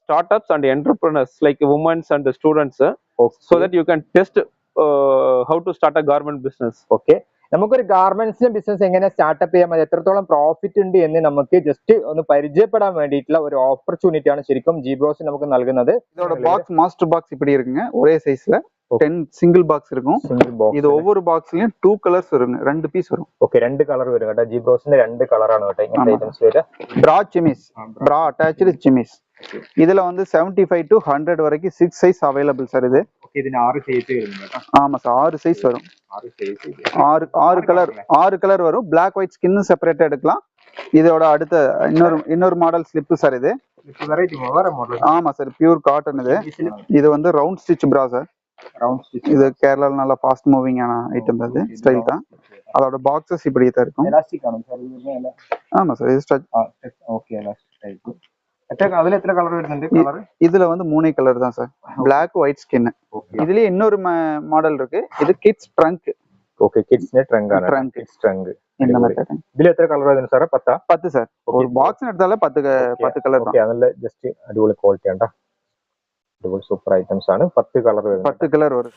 startups and entrepreneurs like women and the students, so that you can test how to start a garment business. Okay. നമുക്കൊരു ഗാർമെന്റ്സിന്റെ business എങ്ങനെ startup ചെയ്യാൻ മതി, എത്രത്തോളം profit ഉണ്ട് എന്ന് നമുക്ക് ജസ്റ്റ് ഒന്ന് പരിചയപ്പെടാൻ വേണ്ടിയിട്ടുള്ള ഒരു ഓപ്പർച്യൂണിറ്റിയാണ് ശരിക്കും ജിബ്രോസ് നമുക്ക് നൽകുന്നത്. இதோட பாக்ஸ் மாஸ்டர் பாக்ஸ் இப்படி இருக்குங்க, ஒரே சைஸ்ல 10 சிங்கிள் பாக்ஸ் இருக்கும். இது ஒவ்வொரு பாக்ஸ்லயும் 2 கலர்ஸ் வருங்க, 2 பீஸ் வரும். ഓക്കെ, 2 കളർ വരും കേട്ടോ. ജിബ്രോസിന്റെ 2 കളറാണ് കേട്ടോ ഇങ്ങനത്തെ ഐറ്റംസ് വരിക. ബ്രാ ചെമീസ്, ബ്രാ അറ്റാച്ച്ഡ് ചെമീസ്. இதுல வந்து 75 to 100 வரைக்கும் 6 சைஸ் அவைலபிள் சார். இது ഇതിന് 6 സൈസ് വരും കേട്ടോ. ஆமா சார், 6 சைஸ் வரும். 6 സൈസ്, 6 கலர் வரும். பிளாக் ஒயிட் ஸ்கின் செப்பரேட்டா எடுக்கலாம். இதோட அடுத்த இன்னொரு மாடல் ஸ்லிப் சார். இது வெரைட்டி வேற மாடல். ஆமா சார், பியூர் காட்டன். இது வந்து ரவுண்ட் ஸ்டிச் பிரா சார். Round stitch. இது கேரளால நல்ல ஃபாஸ்ட் மூவிங் ஆன ஐட்டம். அது ஸ்டைல் தான். அதோட பாக்ஸஸ் இப்படி தான் இருக்கும். எலாஸ்டிக் ആണ് சார் இதுல. ஆமா சார், இது ஸ்ட்ரெச். Okay, elastic type. அதுல எத்தனை கலர் வருதுங்க? கலர் இதுல வந்து 3 கலர் தான் சார். Black white skin. இதுலயே இன்னொரு மாடல் இருக்கு. இது கிட்ஸ் ட்ரங்க். ஓகே, கிட்ஸ்னே ட்ரங்க் ആണ്. Kids trunk. இந்த மெத்தட். ഇതിൽ എത്ര കളർ വരുന്നു സാർ? 10 സാർ. ഒരു ബോക്സിന് എടുത്താലേ 10 കളർ. ഓക്കേ, അതല്ല ജസ്റ്റ് അടിപൊളി ക്വാളിറ്റി ആണ്. അടിപൊളി സൂപ്പർ ഐറ്റംസ് ആണ്. 10 കളർ വരുന്നു. 10 കളർ വരും.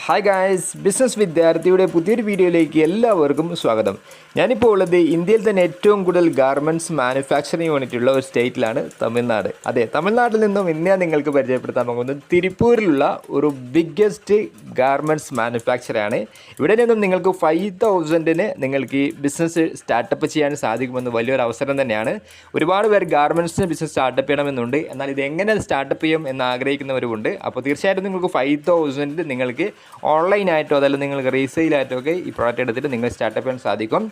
ഹായ് ഗായ്സ്, ബിസിനസ് വിദ്യാർത്ഥിയുടെ പുതിയൊരു വീഡിയോയിലേക്ക് എല്ലാവർക്കും സ്വാഗതം. ഞാനിപ്പോൾ ഉള്ളത് ഇന്ത്യയിൽ തന്നെ ഏറ്റവും കൂടുതൽ ഗാർമെൻറ്റ്സ് മാനുഫാക്ചറിങ് യൂണിറ്റ് ഉള്ള ഒരു സ്റ്റേറ്റിലാണ് തമിഴ്നാട്. അതെ, തമിഴ്നാട്ടിൽ നിന്നും ഇന്ന് ഞാൻ നിങ്ങൾക്ക് പരിചയപ്പെടുത്താൻ പോകുന്നത് തിരുപ്പൂരിലുള്ള ഒരു ബിഗ്ഗസ്റ്റ് ഗാർമെൻറ്റ്സ് മാനുഫാക്ചറാണ്. ഇവിടെ നിന്നും നിങ്ങൾക്ക് 5,000-ന് നിങ്ങൾക്ക് ഈ ബിസിനസ് സ്റ്റാർട്ടപ്പ് ചെയ്യാൻ സാധിക്കുമെന്ന് വലിയൊരു അവസരം തന്നെയാണ്. ഒരുപാട് പേർ ഗാർമെൻറ്റ്സിന് ബിസിനസ് സ്റ്റാർട്ടപ്പ് ചെയ്യണമെന്നുണ്ട്, എന്നാൽ ഇത് എങ്ങനെ സ്റ്റാർട്ടപ്പ് ചെയ്യും എന്ന് ആഗ്രഹിക്കുന്നവരുമുണ്ട്. അപ്പോൾ തീർച്ചയായിട്ടും നിങ്ങൾക്ക് 5,000 നിങ്ങൾക്ക് ഓൺലൈനായിട്ടോ അതല്ല നിങ്ങൾക്ക് റീസെയിലായിട്ടോ ഒക്കെ ഈ പ്രോഡക്റ്റ് എടുത്തിട്ട് നിങ്ങൾ സ്റ്റാർട്ടപ്പ് ചെയ്യാൻ സാധിക്കും.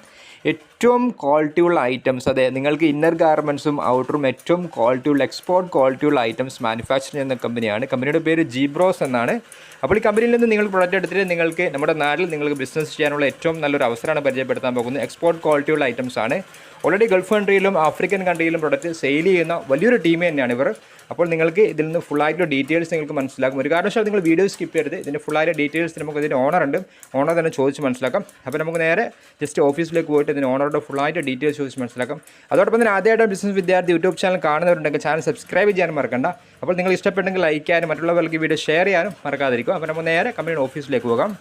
ഏറ്റവും ക്വാളിറ്റിയുള്ള ഐറ്റംസ്, അതെ, നിങ്ങൾക്ക് ഇന്നർ ഗാർമെൻറ്റ്സും ഔട്ടറും ഏറ്റവും ക്വാളിറ്റിയുള്ള എക്സ്പോർട്ട് ക്വാളിറ്റിയുള്ള ഐറ്റംസ് മാനുഫാക്ചർ ചെയ്യുന്ന കമ്പനിയാണ്. കമ്പനിയുടെ പേര് ജിബ്രോസ് എന്നാണ്. അപ്പോൾ ഈ കമ്പനിയിൽ നിന്ന് നിങ്ങൾ പ്രോഡക്റ്റ് എടുത്തിട്ട് നിങ്ങൾക്ക് നമ്മുടെ നാട്ടിൽ നിങ്ങൾക്ക് ബിസിനസ് ചെയ്യാനുള്ള ഏറ്റവും നല്ലൊരു അവസരമാണ് പരിചയപ്പെടുത്താൻ പോകുന്നത്. എക്സ്പോർട്ട് ക്വാളിറ്റിയുള്ള ഐറ്റംസ് ആണ്. ഓൾറെഡി ഗൾഫ് കൺട്രിയിലും ആഫ്രിക്കൻ കൺട്രിയിലും പ്രൊഡക്റ്റ് സെയിൽ ചെയ്യുന്ന വലിയൊരു ടീം തന്നെയാണ് ഇവർ. അപ്പോൾ നിങ്ങൾക്ക് ഇതിൽ നിന്ന് ഫുള്ളായിട്ടുള്ള ഡീറ്റെയിൽസ് നിങ്ങൾക്ക് മനസ്സിലാക്കും. ഒരു കാരണവശാലും നിങ്ങൾ വീഡിയോ സ്കിപ്പ് ചെയ്യരുത്. ഇതിൻ്റെ ഫുള്ളായിട്ട് ഡീറ്റെയിൽസ് നമുക്ക് ഇതിൻ്റെ ഓണർ ഉണ്ട്, ഓണർ തന്നെ ചോദിച്ച് മനസ്സിലാക്കാം. അപ്പോൾ നമുക്ക് നേരെ ജസ്റ്റ് ഓഫീസിലേക്ക് പോയിട്ട് ഇതിന് ഓണറുടെ ഫുള്ളായിട്ട് ഡീറ്റെയിൽസ് ചോദിച്ച് മനസ്സിലാക്കാം. അതോടൊപ്പം തന്നെ ആദ്യമായിട്ട് ബിസിനസ് വിദ്യാർത്ഥി യൂട്യൂബ് ചാനൽ കാണുന്നവരുണ്ടെങ്കിൽ ചാനൽ സബ്സ്ക്രൈബ് ചെയ്യാനും മറക്കണ്ട. അപ്പോൾ നിങ്ങൾ ഇഷ്ടപ്പെട്ടെങ്കിൽ ലൈക്ക് ചെയ്യാനും മറ്റുള്ളവർക്ക് വീഡിയോ ഷെയർ ചെയ്യാനും മറക്കാതിരിക്കും. അപ്പോൾ നമുക്ക് നേരെ കമ്പനിയുടെ ഓഫീസിലേക്ക് പോകാം.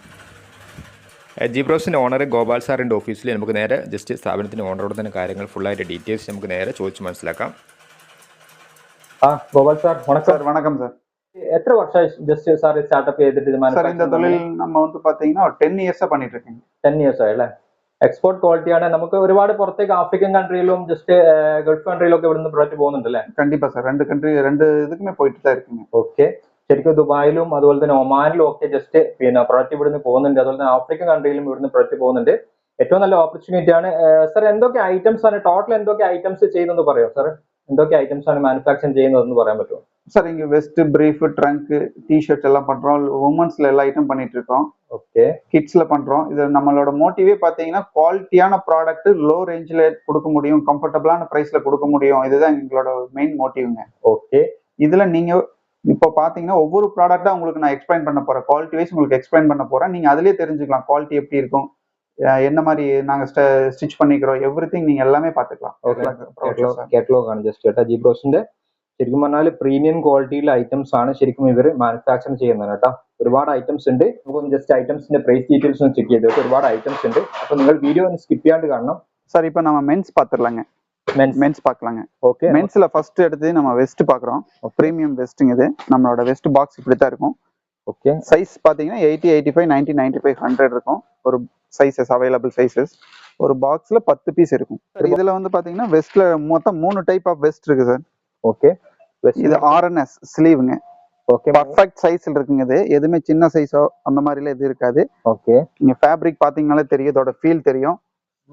ജിബ്രോസിൻ്റെ ഓണർ ഗോപാൽ സാറിൻ്റെ ഓഫീസിൽ നമുക്ക് നേരെ ജസ്റ്റ് സ്ഥാപനത്തിൻ്റെ ഓണറോട് തന്നെ കാര്യങ്ങൾ ഫുള്ളായിട്ട് ഡീറ്റെയിൽസ് നമുക്ക് നേരെ ചോദിച്ച് മനസ്സിലാക്കാം. ഗോപാൽ സാർ വണക്കം. சார் வணக்கம் சார். எத்தனை வருஷம் ஜஸ்ட் சார் ஸ்டார்ட் அப் செய்துட்டு சார் இந்த தொழில் நம்ம வந்து பாத்தீங்கன்னா 10 இயர்ஸா பண்ணிட்டு இருக்கேன். 10 ഇയേഴ്സ് ആയല്ലേ. എക്സ്പോർട്ട് ക്വാളിറ്റിയാണ്. നമുക്ക് ഒരുപാട് പുറത്തേക്ക് ആഫ്രിക്കൻ കൺട്രിയിലും ജസ്റ്റ് ഗൾഫ് കൺട്രിയിലൊക്കെ ഇവിടുന്ന് പ്രൊഡക്റ്റ് പോകുന്നുണ്ട് അല്ലേ? கண்டிப்பா சார். ரெண்டு இதுக்குமே போயிட்டு தான் இருக்குங்க. ഓക്കെ, ശരിക്കും ദുബായിലും അതുപോലെ തന്നെ ഒമാനിലും ഒക്കെ ജസ്റ്റ് പിന്നെ പ്രൊഡക്റ്റ് ഇവിടുന്ന് പോകുന്നുണ്ട്. അതുപോലെ തന്നെ ആഫ്രിക്കൻ കൺട്രിയിലും ഇവിടുന്ന് പ്രൊഡക്റ്റ് പോകുന്നുണ്ട്. ഏറ്റവും നല്ല ഓപ്പർച്യൂണിറ്റി ആണ്. സാർ എന്തൊക്കെ ഐറ്റംസ് ആണ്, ടോട്ടൽ എന്തൊക്കെ ഐറ്റംസ് ചെയ്യുന്നത് പറയോ സാർ? എന്തൊക്കെ ഐറ്റംസ് ആണ് മാനുഫാക്ചർ ചെയ്യുന്നതെന്ന് പറയാൻ പറ്റുമോ சார்? இங்க வெஸ்ட், பிரீஃப், ட்ரங்க், டிஷர்ட் எல்லாம் பண்றோம். உமன்ஸ்ல எல்லா ஐட்டம் பண்ணிட்டு இருக்கோம். ஓகே, கிட்ஸ்ல பண்றோம். இது நம்மளோட மோட்டிவே பாத்தீங்கன்னா குவாலிட்டியான ப்ராடக்ட் லோ ரேஞ்சில கொடுக்க முடியும், கம்ஃபர்டபுளான பிரைஸ்ல கொடுக்க முடியும். இதுதான் எங்களோட மெயின் மோட்டிவ்ங்க. ஓகே, இதுல நீங்க இப்போ பாத்தீங்கன்னா ஒவ்வொரு ப்ராடக்ட்டா உங்களுக்கு நான் எக்ஸ்பிளைன் பண்ண போறேன். குவாலிட்டி வைஸ் உங்களுக்கு எக்ஸ்பிளைன் பண்ண போறேன். நீங்க அதுலயே தெரிஞ்சுக்கலாம் குவாலிட்டி எப்படி இருக்கும், என்ன மாதிரி நாங்க ஸ்டிச் பண்ணிக்கிறோம், எவ்ரிதிங் நீங்க எல்லாமே பாத்துக்கலாம். കേറ്റലോഗ് ആണ് ജസ്റ്റ് കേട്ടോ. ജിബ്രോസിന്റെ ശരിക്കും പറഞ്ഞാൽ പ്രീമിയം ക്വാളിറ്റിയിലെ ഐറ്റംസ് ആണ് ശരിക്കും ഇവർ മാനുഫാക്ചർ ചെയ്യുന്നത് കേട്ടോ. ഒരുപാട് ഐറ്റംസ് ഉണ്ട്. നമുക്ക് ജസ്റ്റ് ഐറ്റംസിന്റെ പ്രൈസ് ഡീറ്റെയിൽസ് ഒന്ന് ചെക്ക് ചെയ്തിട്ട് ഒരുപാട് ഐറ്റംസ് ഉണ്ട്. അപ്പൊ നിങ്ങൾ വീഡിയോ ഒന്ന് സ്കിപ്പ് ചെയ്യാണ്ട് കാണണം. சார் இப்போ நம்ம மென்ஸ் பாத்துறலாங்க. மென்ஸ் பார்க்கலாங்க. ஓகே, மென்ஸ்ல ஃபர்ஸ்ட் எடுத்து நம்ம வெஸ்ட் பாக்குறோம். பிரீமியம் வெஸ்ட்ங்க இது. நம்மளோட வெஸ்ட் பாக்ஸ் இப்படி தான் இருக்கும். ஓகே, சைஸ் பாத்தீங்கன்னா 80, 85, 90, 95, 100 இருக்கும். ஒரு சைஸஸ் அவைலபிள் சைஸஸ். ஒரு பாக்ஸ்ல 10 பீஸ் இருக்கும். இதுல வந்து பாத்தீங்கன்னா வெஸ்ட்ல மொத்தம் 3 டைப் ஆஃப் வெஸ்ட் இருக்கு சார். ஓகே, இது RNS ஸ்லீவ்ங்க. ஓகே, பர்ஃபெக்ட் சைஸ்ல இருக்குங்க. இது எதுவுமே சின்ன சைஸோ அந்த மாதிரில இது இருக்காது. ஓகே, நீங்க ஃபேப்ரிக் பாத்தீங்கனாலே தெரியும், இதோட ஃபீல் தெரியும்.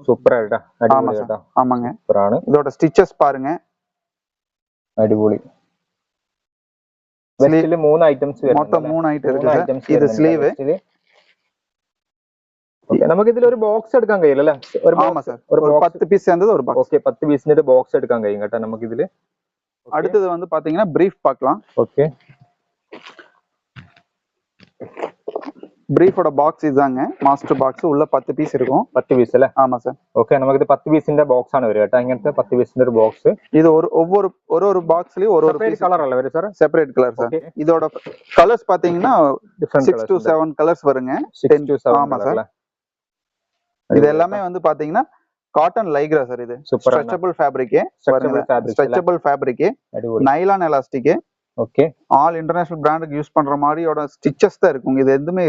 സൂപ്പർ ആയിട്ടാ. ஆமாங்க. இதோட ஸ்டிச்சஸ் பாருங்க, അടിപൊളി. വെസ്റ്റില് 3 ഐറ്റംസ് വരുന്നു. മൊത്തം 3 ഐറ്റം ഇருக்கு. ഇത് സ്ലീവ്. നമുക്ക് ഇതിൽ ഒരു ബോക്സ് എടുക്കാൻ കഴിയില്ല അല്ലേ? ഒരു 10 പീസ് சேர்ந்தது ஒரு பாக்ஸ். ഓക്കേ, 10 പീസിന്റെ ബോക്സ് എടുക്കാൻ കഴിയും കേട്ടോ നമുക്ക് ഇതില്. அடுத்தது வந்து பாத்தீங்கன்னா பிரீஃப் பார்க்கலாம். ஓகே, ബ്രീഫோட பாக்ஸ் இதாங்க மாஸ்டர் பாக்ஸ் உள்ள 10 பீஸ் இருக்கும் 10 പീസ് അല്ലേ? ஆமா சார். ഓക്കെ, നമുക്കിത് 10 പീസിന്റെ ബോക്സ് ആണ് വരിക കേട്ടോ. ഇങ്ങനത്തെ 10 പീസിന്റെ ഒരു ബോക്സ്. இது ஒரு பாக்ஸ்லயும் ஒரு സെപ്പറേറ്റ് കളർ അല്ലേ വരും സാർ? Separate colour sir. இதோட கலர்ஸ் பாத்தீங்கன்னா 6 to 7 கலர்ஸ் வருங்க. 6 to 7 ஆமா சார். இது எல்லாமே வந்து பாத்தீங்கன்னா காட்டன் லைக்ரா சார். இது stretchable fabric, stretchable fabric, nylon elastic. Okay, all international பிராண்டுக்கு யூஸ் பண்ற மாதிரியோட ஸ்டிச்சஸ் தான் இருக்கும். இது எதுவுமே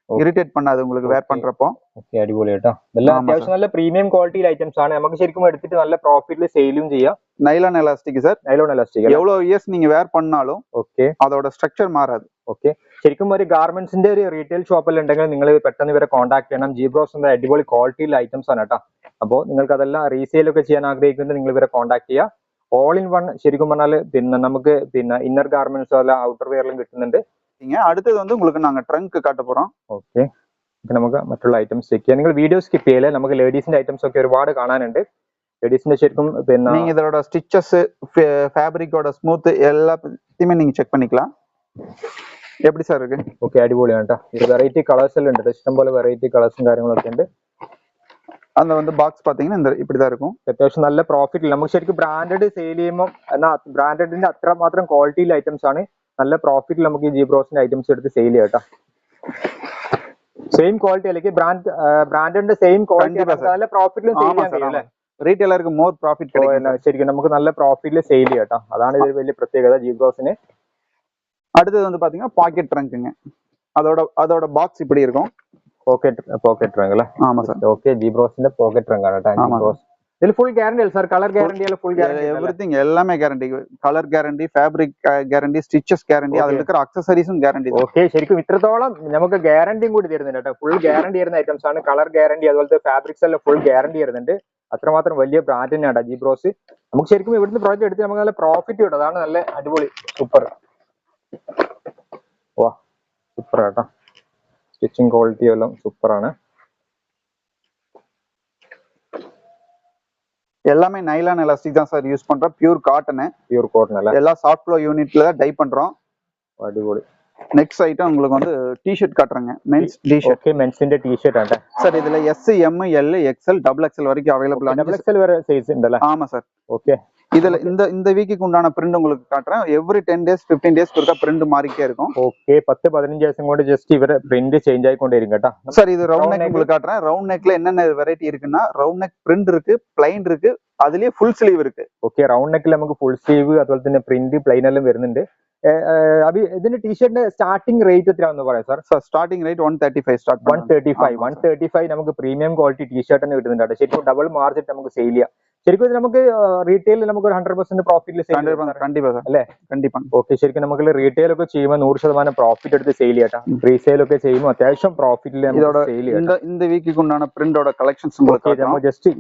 ഇറിറ്റേറ്റ് பண்ணாது உங்களுக்கு വേർ பண்றப்போ. ഓക്കെ, അടിപൊളി കേട്ടോ. എല്ലാം അത്യാവശ്യം നല്ല പ്രീമിയം ക്വാളിറ്റി ഐറ്റംസ് ആണ്. നമുക്ക് ശരിക്കും എടുത്തിട്ട് നല്ല പ്രോഫിറ്റിൽ സെയിലും ചെയ്യാം. Nylon elastic sir. Nylon elastic எவ்வளவு இயர்ஸ் நீங்க வேர் பண்ணாலும் ഓക്കെ அதோட ஸ்ட்ரக்சர் மாறாது. ഓക്കെ, ശരിക്കും ഒരു ഗാർമെന്റ്സിന്റെ ഒരു റീറ്റെയിൽ ഷോപ്പിൽ ഉണ്ടെങ്കിൽ നിങ്ങൾ പെട്ടെന്ന് ഇവരെ കോൺടാക്ട് ചെയ്യണം. ജീബ്രോസിന്റെ അടിപൊളി ക്വാളിറ്റിയിലെ ഐറ്റംസ് ആണ് കേട്ടോ. അപ്പോൾ നിങ്ങൾക്ക് അതെല്ലാം റീസെയിൽ ഒക്കെ ചെയ്യാൻ ആഗ്രഹിക്കുന്നത് നിങ്ങൾ ഇവരെ കോൺടാക്ട് ചെയ്യുക. ഓൾ ഇൻ വൺ ശരിക്കും പറഞ്ഞാൽ പിന്നെ നമുക്ക് പിന്നെ ഇന്നർ ഗാർമെന്റ്സോ അല്ല ഔട്ടർ വെയറിലും കിട്ടുന്നുണ്ട്. അടുത്തത് வந்து உங்களுக்கு நாங்க ட்ரங்க் காட்ட போறோம். ഓക്കെ, നമുക്ക് മറ്റുള്ള ഐറ്റംസ് ചെക്ക് ചെയ്യാം. നിങ്ങൾ വീഡിയോ സ്കിപ്പ് ചെയ്യല്ലേ, നമുക്ക് ലേഡീസിന്റെ ഐറ്റംസ് ഒക്കെ ഒരുപാട് കാണാനുണ്ട്. ലേഡീസിന്റെ ശരിക്കും പിന്നെ நீங்க இதோட ஸ்டிச்சஸ் ஃபேப்ரிக்கோட ஸ்மூத் எல்லாத்தையுமே நீங்க செக் பண்ணிக்கலாம். எப்படி சார் இருக்கு? ഓക്കെ, അടിപൊളിയാണ് കേട്ടോ. ഇത് വെറൈറ്റി കളേഴ്സ് എല്ലാം ഉണ്ട്, ഇഷ്ടംപോലെ വെറൈറ്റി കളേഴ്സും കാര്യങ്ങളൊക്കെ ഉണ്ട്. அந்த வந்து பாக்ஸ் பாத்தீங்கன்னா இந்த இப்படிதான் இருக்கும். അത്യാവശ്യം നല്ല പ്രോഫിറ്റ്. നമുക്ക് ശരിക്കും ബ്രാൻഡഡ് സെയിൽ ചെയ്യുമ്പോൾ എന്നാൽ ബ്രാൻഡഡിന്റെ അത്രമാത്രം ക്വാളിറ്റിയിലെ ഐറ്റംസ് ആണ്. നല്ല പ്രോഫിറ്റിൽ നമുക്ക് ഈ ജീബ്രോസിന്റെ ഐറ്റംസ് എടുത്ത് സെയിൽ ചെയ്യാം കേട്ടോ. സെയിം ക്വാളിറ്റി അല്ലെങ്കിൽ ബ്രാൻഡിന്റെ സെയിം ക്വാളിറ്റി നല്ല പ്രോഫിറ്റിലും സെയിൽ ചെയ്യാൻ കഴിയും അല്ലേ? റീറ്റെയിലർക്ക് മോർ പ്രോഫിറ്റ് கிடைக்கும். ശരിക്കും നമുക്ക് നല്ല പ്രോഫിറ്റിൽ സെയിൽ ചെയ്യാം കേട്ടോ. അതാണ് ഇതിൽ വലിയ പ്രത്യേകത ജീബ്രോസിന്. அடுத்தது வந்து பாத்தீங்கன்னா பாக்கெட் ட்ரங்க்குங்க. அதோட பாக்ஸ் இப்படி இருக்கும். പോക്കറ്റ് ട്രങ്ക് അല്ലേ? ஆமா சார். ഓക്കെ, ജീബ്രോസിന്റെ പോക്കറ്റ് ട്രങ്ക് ആണ് കേട്ടോ. ജീബ്രോസ് ഇതിൽ ഫുൾ ഗ്യാരണ്ടി അല്ല സാർ? കളർ ഗ്യാരണ്ടി അല്ല? ഫുൾ ഗ്യാരണ്ടി, எவ்ரிதிங் எல்லாமே guarantee. Colour guarantee, fabric guarantee, stitches guarantee, അതിൽ இருக்கிற അക്സസറീസും ഗ്യാരണ്ടി. ഓക്കെ, ശരിക്കും ഇത്രത്തോളം നമുക്ക് ഗ്യാരണ്ടിയും കൂടി തരുന്നുണ്ട് കേട്ടോ. ഫുൾ ഗ്യാരണ്ടി തരുന്ന ഐറ്റംസ് ആണ്. കളർ ഗ്യാരണ്ടി അതുപോലത്തെ ഫാബ്രിക്സ് എല്ലാം ഫുൾ ഗ്യാരണ്ടി തരുന്നുണ്ട്. അത്രമാത്രം വലിയ ബ്രാൻഡ് തന്നെയാണ് ജീബ്രോസ്. നമുക്ക് ശരിക്കും ഇവിടുന്ന് പ്രോജക്റ്റ് എടുത്ത് നമുക്ക് നല്ല പ്രോഫിറ്റ് കിട്ടും. അതാണ് നല്ല അടിപൊളി സൂപ്പർ. വാ, സൂപ്പർ കേട്ടോ. സ്റ്റിച്ചിങ് ക്വാളിറ്റി എല്ലാം സൂപ്പർ ആണ്. எல்லாமே நைலான் எலாஸ்டிக் தான் சார் யூஸ் பண்றோம். பியூர் காட்டன் അല്ല? எல்லாம் சாஃப்ட் ஃப்ளோ யூனிட்ல தான் டை பண்றோம். അടിപൊളി. நெக்ஸ்ட் ஐட்டம் உங்களுக்கு வந்து டி-ஷர்ட் காட்டுறேங்க. Men's T-shirt. ഓക്കെ, മെൻസിന്റെ ടി-ഷർട്ട് ആണ് சார். இதுல S, M, L, XL, XXL வரைக்கும் அவைலபிள். XL വരെ സൈസ് ഉണ്ടല്ലേ? ஆமா சார். ഓക്കെ, இதுல இந்த வீக்குக்கு உண்டான பிரிண்ட் உங்களுக்கு காட்டுறேன். எவ்ரி 10 days 15 days ஒருக்கா பிரிண்ட் மாறிட்டே இருக்கும். ഓക്കെ, 10-15 ദിവസം കൊണ്ട് ജസ്റ്റ് ഇവരെ പ്രിന്റ് ചേഞ്ച് ആയിക്കൊണ്ടിരിക്കും കേട്ടോ. சார் இது ரவுண்ட் நெக் உங்களுக்கு காட்டுறேன். ரவுண்ட் நெக்ல என்னென்ன வெரைட்டி இருக்குன்னா ரவுண்ட் நெக் பிரிண்ட் இருக்கு, പ്ലെയിൻ இருக்கு, അതിലേ ഫുൾ സ്ലീവ് இருக்கு. ഓക്കെ, റൗണ്ട് നെക്കിൽ നമുക്ക് ഫുൾ സ്ലീവ് അതുപോലെ തന്നെ പ്രിന്റ് പ്ലെയിൻ എല്ലാം വരുന്നുണ്ട്. ഇതിന്റെ ടീഷർട്ടിന്റെ സ്റ്റാർട്ടിംഗ് റേറ്റ് എത്രയാണെന്ന് പറയാം സാർ? Starting rate 135 start. 135 നമുക്ക് പ്രീമിയം ക്വാളിറ്റി ടീഷർട്ട് തന്നെ കിട്ടുന്നുണ്ട്. ശരിക്കും ഡബിൾ മാർജിൻ നമുക്ക് സെയിൽ ചെയ്യാം. ശരിക്കും ഇത് നമുക്ക് റീറ്റെയിൽ നമുക്ക് 100% പ്രോഫിറ്റിൽ സെയിൽ ചെയ്യാം അല്ലേ? ഓക്കെ, ശരിക്കും നമുക്ക് റീറ്റെയിൽ ഒക്കെ ചെയ്യുമ്പോൾ 100% പ്രോഫിറ്റ് എടുത്ത് സെയിൽ ചെയ്യാം. റീസെയിൽ ഒക്കെ ചെയ്യുമ്പോൾ അത്യാവശ്യം പ്രോഫിറ്റിൽ സെയിൽ ചെയ്യാം. இந்த வீக்குக்கு உண்டான பிரிண்டோட கலெக்ஷன்ஸ் നമ്മൾ ജസ്റ്റ്